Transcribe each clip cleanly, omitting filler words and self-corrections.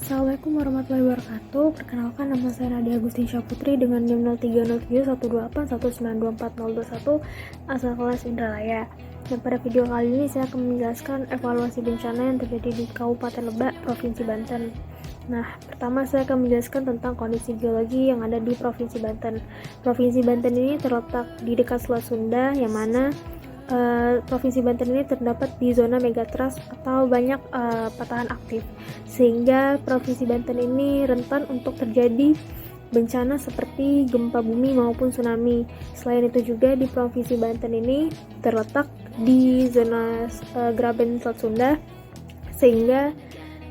Assalamualaikum warahmatullahi wabarakatuh. Perkenalkan, nama saya Nadia Agustinsya Putri dengan NIM 03071281924021 asal kelas Indralaya. Dan pada video kali ini saya akan menjelaskan evaluasi bencana yang terjadi di Kabupaten Lebak, Provinsi Banten. Nah, pertama saya akan menjelaskan tentang kondisi geologi yang ada di Provinsi Banten. Provinsi Banten ini terletak di dekat Selat Sunda, yang mana Provinsi Banten ini terdapat di zona megatrust atau banyak patahan aktif, sehingga Provinsi Banten ini rentan untuk terjadi bencana seperti gempa bumi maupun tsunami. Selain itu juga di Provinsi Banten ini terletak di zona Graben Selat Sunda, sehingga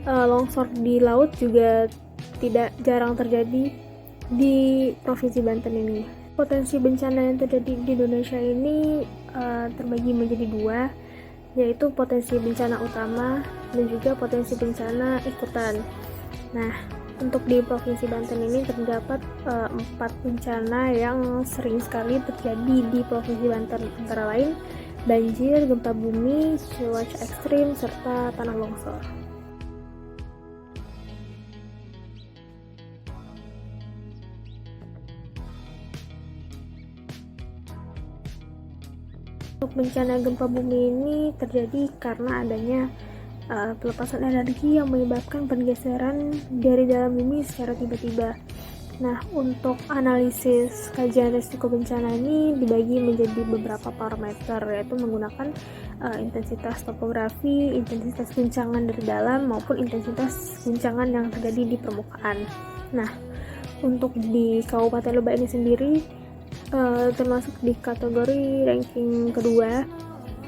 longsor di laut juga tidak jarang terjadi di Provinsi Banten ini. Potensi bencana yang terjadi di Indonesia ini terbagi menjadi dua, yaitu potensi bencana utama dan juga potensi bencana ikutan. Nah, untuk di Provinsi Banten ini terdapat 4 bencana yang sering sekali terjadi di Provinsi Banten, antara lain banjir, gempa bumi, cuaca ekstrim, serta tanah longsor. Untuk bencana gempa bumi ini terjadi karena adanya pelepasan energi yang menyebabkan pergeseran dari dalam bumi secara tiba-tiba. Nah, untuk analisis kajian risiko bencana ini dibagi menjadi beberapa parameter, yaitu menggunakan intensitas topografi, intensitas guncangan dari dalam, maupun intensitas guncangan yang terjadi di permukaan. Nah, untuk di Kabupaten Lebak ini sendiri termasuk di kategori ranking kedua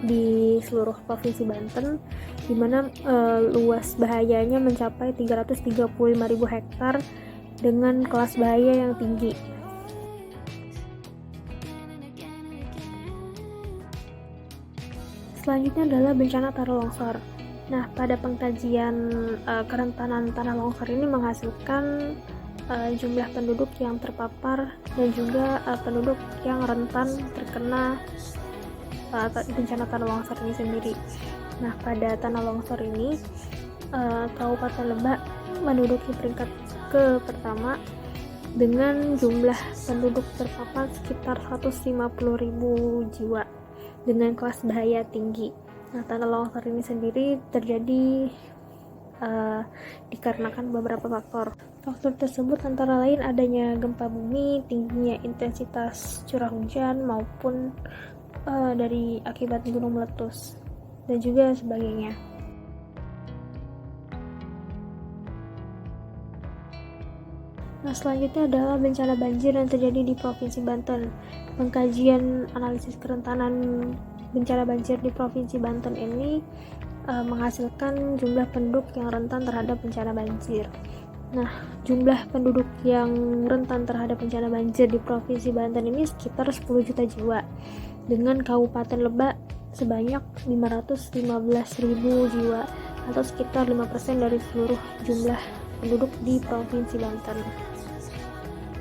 di seluruh Provinsi Banten, di mana luas bahayanya mencapai 335.000 hektar dengan kelas bahaya yang tinggi. Selanjutnya adalah bencana tanah longsor. Nah, pada pengkajian kerentanan tanah longsor ini menghasilkan jumlah penduduk yang terpapar dan juga penduduk yang rentan terkena bencana tanah longsor ini sendiri. Nah, pada tanah longsor ini Kabupaten Lebak menduduki peringkat pertama dengan jumlah penduduk terpapar sekitar 150.000 jiwa dengan kelas bahaya tinggi. Nah, tanah longsor ini sendiri terjadi dikarenakan beberapa faktor. Faktor tersebut antara lain adanya gempa bumi, tingginya intensitas curah hujan, maupun dari akibat gunung meletus, dan juga sebagainya. Nah, selanjutnya adalah bencana banjir yang terjadi di Provinsi Banten. Pengkajian analisis kerentanan bencana banjir di Provinsi Banten ini menghasilkan jumlah penduduk yang rentan terhadap bencana banjir. Nah, jumlah penduduk yang rentan terhadap bencana banjir di Provinsi Banten ini sekitar 10 juta jiwa, dengan Kabupaten Lebak sebanyak 515.000 jiwa, atau sekitar 5% dari seluruh jumlah penduduk di Provinsi Banten.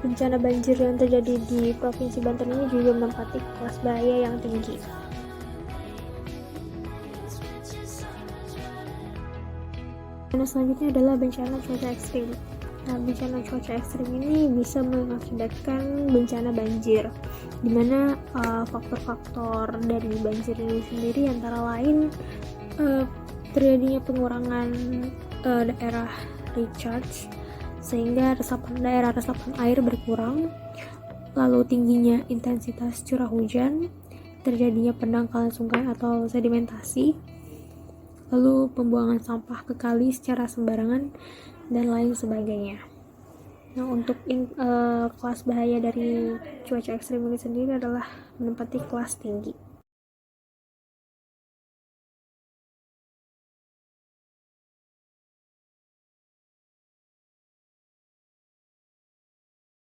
Bencana banjir yang terjadi di Provinsi Banten ini juga menempati kelas bahaya yang tinggi. Bencana selanjutnya adalah bencana cuaca ekstrim. Nah, bencana cuaca ekstrim ini bisa mengakibatkan bencana banjir, di mana faktor-faktor dari banjir ini sendiri antara lain terjadinya pengurangan daerah recharge, sehingga daerah resapan air berkurang, lalu tingginya intensitas curah hujan, terjadinya pendangkalan sungai atau sedimentasi, lalu pembuangan sampah ke kali secara sembarangan, dan lain sebagainya. Nah, untuk kelas bahaya dari cuaca ekstrim ini sendiri adalah menempati kelas tinggi.